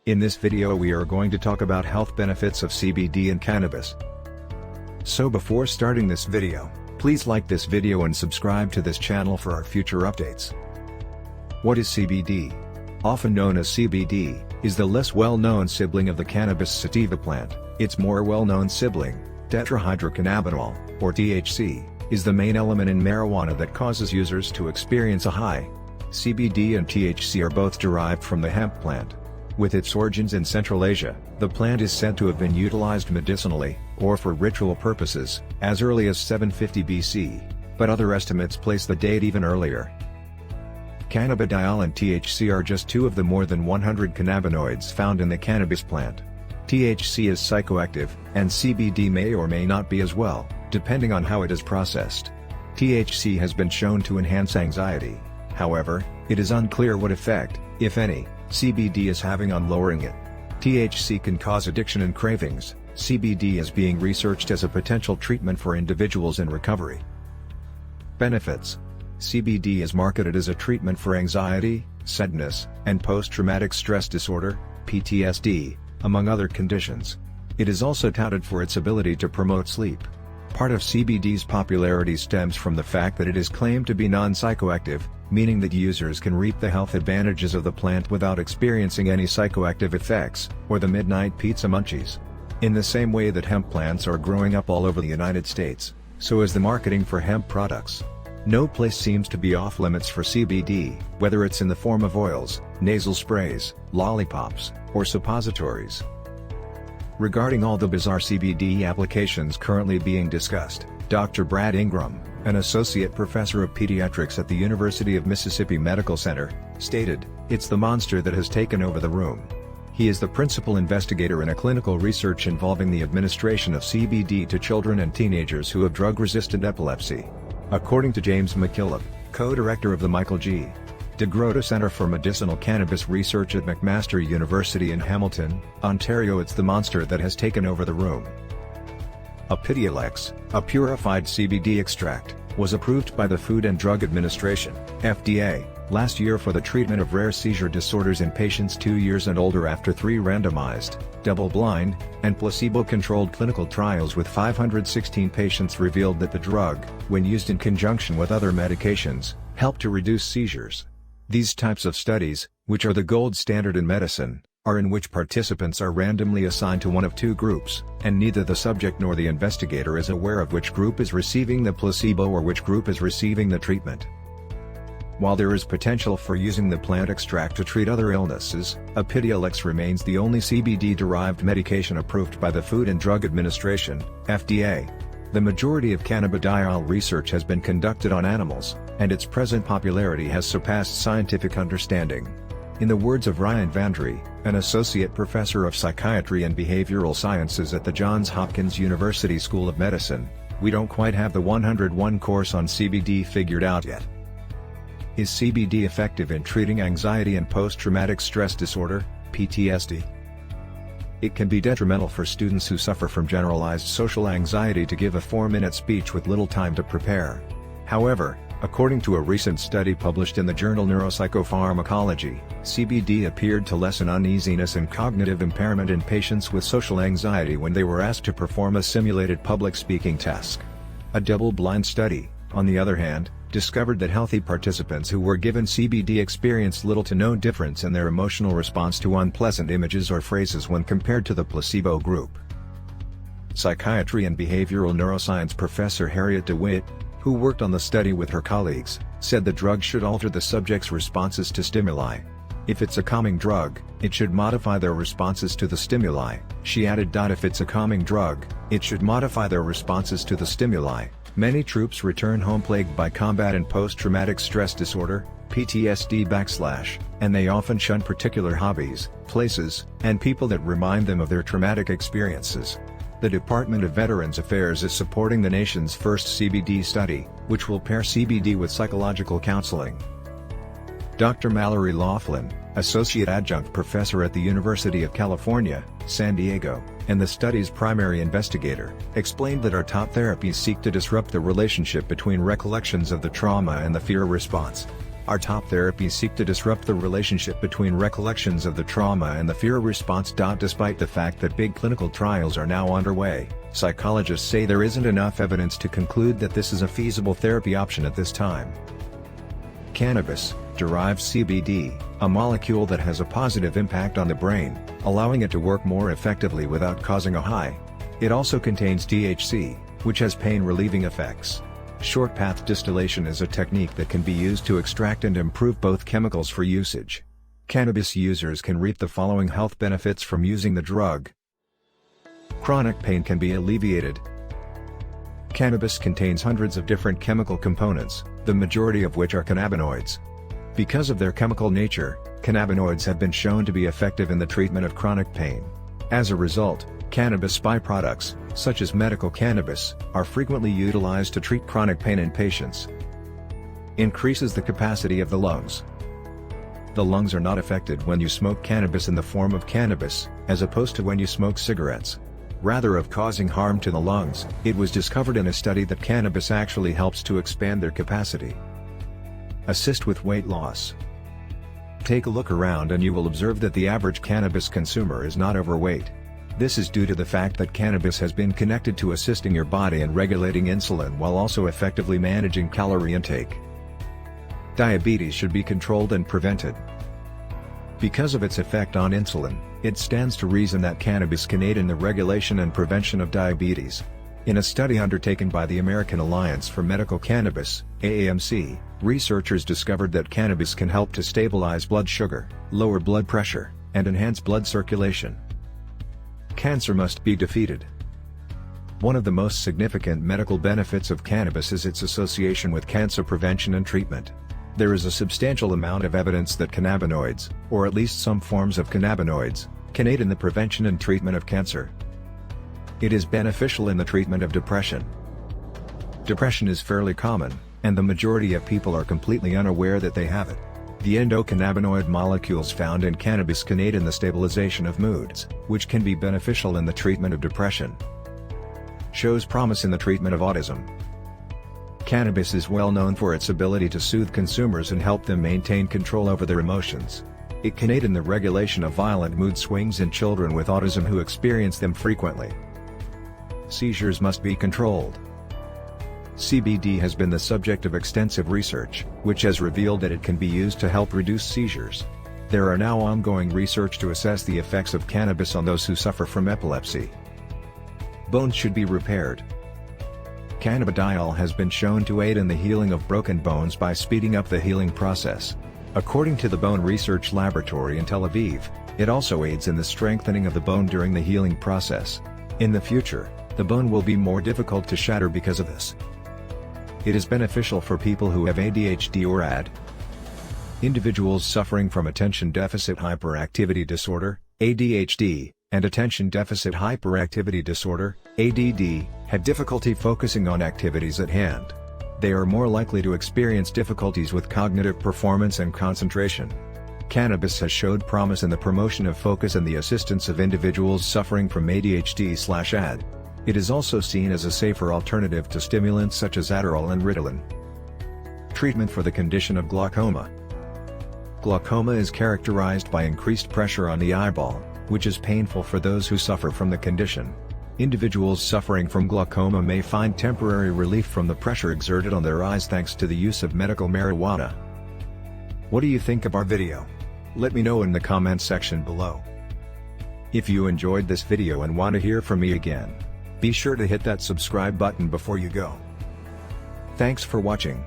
In this video we are going to talk about health benefits of CBD and cannabis. So before starting this video, please like this video and subscribe to this channel for our future updates. What is CBD? Often known as CBD, is the less well-known sibling of the cannabis sativa plant. Its more well-known sibling, tetrahydrocannabinol, or THC, is the main element in marijuana that causes users to experience a high. CBD and THC are both derived from the hemp plant. With its origins in Central Asia, the plant is said to have been utilized medicinally, or for ritual purposes, as early as 750 BC, but other estimates place the date even earlier. Cannabidiol and THC are just two of the more than 100 cannabinoids found in the cannabis plant. THC is psychoactive, and CBD may or may not be as well, depending on how it is processed. THC has been shown to enhance anxiety. However, it is unclear what effect, if any, CBD is having on lowering it. THC can cause addiction and cravings. CBD is being researched as a potential treatment for individuals in recovery. Benefits: CBD is marketed as a treatment for anxiety, sadness, and post-traumatic stress disorder, PTSD, among other conditions. It is also touted for its ability to promote sleep. Part of CBD's popularity stems from the fact that it is claimed to be non-psychoactive, meaning that users can reap the health advantages of the plant without experiencing any psychoactive effects, or the midnight pizza munchies. In the same way that hemp plants are growing up all over the United States, so is the marketing for hemp products. No place seems to be off limits for CBD, whether it's in the form of oils, nasal sprays, lollipops, or suppositories. Regarding all the bizarre CBD applications currently being discussed, Dr. Brad Ingram, an associate professor of pediatrics at the University of Mississippi Medical Center, stated, "It's the monster that has taken over the room." He is the principal investigator in a clinical research involving the administration of CBD to children and teenagers who have drug-resistant epilepsy. According to James McKillop, co-director of the Michael G. DeGroote Center for Medicinal Cannabis Research at McMaster University in Hamilton, Ontario, it's the monster that has taken over the room. Epidiolex, a purified CBD extract, was approved by the Food and Drug Administration, FDA, last year for the treatment of rare seizure disorders in patients 2 years and older after 3 randomized, double-blind, and placebo-controlled clinical trials with 516 patients revealed that the drug, when used in conjunction with other medications, helped to reduce seizures. These types of studies, which are the gold standard in medicine, are in which participants are randomly assigned to one of two groups, and neither the subject nor the investigator is aware of which group is receiving the placebo or which group is receiving the treatment. While there is potential for using the plant extract to treat other illnesses, Epidiolex remains the only CBD-derived medication approved by the Food and Drug Administration, FDA. The majority of cannabidiol research has been conducted on animals, and its present popularity has surpassed scientific understanding. In the words of Ryan Vandry, an associate professor of psychiatry and behavioral sciences at the Johns Hopkins University School of Medicine, "We don't quite have the 101 course on CBD figured out yet." Is CBD effective in treating anxiety and post-traumatic stress disorder, PTSD? It can be detrimental for students who suffer from generalized social anxiety to give a 4-minute speech with little time to prepare. However, according to a recent study published in the journal Neuropsychopharmacology, CBD appeared to lessen uneasiness and cognitive impairment in patients with social anxiety when they were asked to perform a simulated public speaking task. A double-blind study, on the other hand, discovered that healthy participants who were given CBD experienced little to no difference in their emotional response to unpleasant images or phrases when compared to the placebo group. Psychiatry and behavioral neuroscience professor Harriet DeWitt, who worked on the study with her colleagues, said the drug should alter the subject's responses to stimuli. If it's a calming drug, it should modify their responses to the stimuli, she added. If it's a calming drug, it should modify their responses to the stimuli. Many troops return home plagued by combat and post-traumatic stress disorder, PTSD and they often shun particular hobbies, places, and people that remind them of their traumatic experiences. The Department of Veterans Affairs is supporting the nation's first CBD study, which will pair CBD with psychological counseling. Dr. Mallory Laughlin, Associate Adjunct Professor at the University of California, San Diego, and the study's primary investigator, explained that our top therapies seek to disrupt the relationship between recollections of the trauma and the fear response. Our top therapies seek to disrupt the relationship between recollections of the trauma and the fear response. Despite the fact that big clinical trials are now underway, psychologists say there isn't enough evidence to conclude that this is a feasible therapy option at this time. Cannabis-derived CBD, a molecule that has a positive impact on the brain, allowing it to work more effectively without causing a high. It also contains THC, which has pain-relieving effects. Short-path distillation is a technique that can be used to extract and improve both chemicals for usage. Cannabis users can reap the following health benefits from using the drug. Chronic pain can be alleviated. Cannabis contains hundreds of different chemical components, the majority of which are cannabinoids. Because of their chemical nature, cannabinoids have been shown to be effective in the treatment of chronic pain. As a result, cannabis byproducts, such as medical cannabis, are frequently utilized to treat chronic pain in patients. Increases the capacity of the lungs. The lungs are not affected when you smoke cannabis in the form of cannabis, as opposed to when you smoke cigarettes. Rather of causing harm to the lungs, it was discovered in a study that cannabis actually helps to expand their capacity. Assist with weight loss. Take a look around and you will observe that the average cannabis consumer is not overweight. This is due to the fact that cannabis has been connected to assisting your body in regulating insulin while also effectively managing calorie intake. Diabetes should be controlled and prevented. Because of its effect on insulin, it stands to reason that cannabis can aid in the regulation and prevention of diabetes. In a study undertaken by the American Alliance for Medical Cannabis, AAMC, researchers discovered that cannabis can help to stabilize blood sugar, lower blood pressure, and enhance blood circulation. Cancer must be defeated. One of the most significant medical benefits of cannabis is its association with cancer prevention and treatment. There is a substantial amount of evidence that cannabinoids, or at least some forms of cannabinoids, can aid in the prevention and treatment of cancer. It is beneficial in the treatment of depression. Depression is fairly common, and the majority of people are completely unaware that they have it. The endocannabinoid molecules found in cannabis can aid in the stabilization of moods, which can be beneficial in the treatment of depression. Shows promise in the treatment of autism. Cannabis is well known for its ability to soothe consumers and help them maintain control over their emotions. It can aid in the regulation of violent mood swings in children with autism who experience them frequently. Seizures must be controlled. CBD has been the subject of extensive research, which has revealed that it can be used to help reduce seizures. There are now ongoing research to assess the effects of cannabis on those who suffer from epilepsy. Bones should be repaired. Cannabidiol has been shown to aid in the healing of broken bones by speeding up the healing process. According to the Bone Research Laboratory in Tel Aviv, it also aids in the strengthening of the bone during the healing process. In the future, the bone will be more difficult to shatter because of this. It is beneficial for people who have ADHD or AD. Individuals suffering from attention deficit hyperactivity disorder, ADHD, and attention deficit hyperactivity disorder, ADD, have difficulty focusing on activities at hand. They are more likely to experience difficulties with cognitive performance and concentration. Cannabis has showed promise in the promotion of focus and the assistance of individuals suffering from ADHD/AD. It is also seen as a safer alternative to stimulants such as Adderall and Ritalin. Treatment for the condition of glaucoma. Glaucoma is characterized by increased pressure on the eyeball, which is painful for those who suffer from the condition. Individuals suffering from glaucoma may find temporary relief from the pressure exerted on their eyes thanks to the use of medical marijuana. What do you think of our video? Let me know in the comments section below. If you enjoyed this video and want to hear from me again, be sure to hit that subscribe button before you go. Thanks for watching.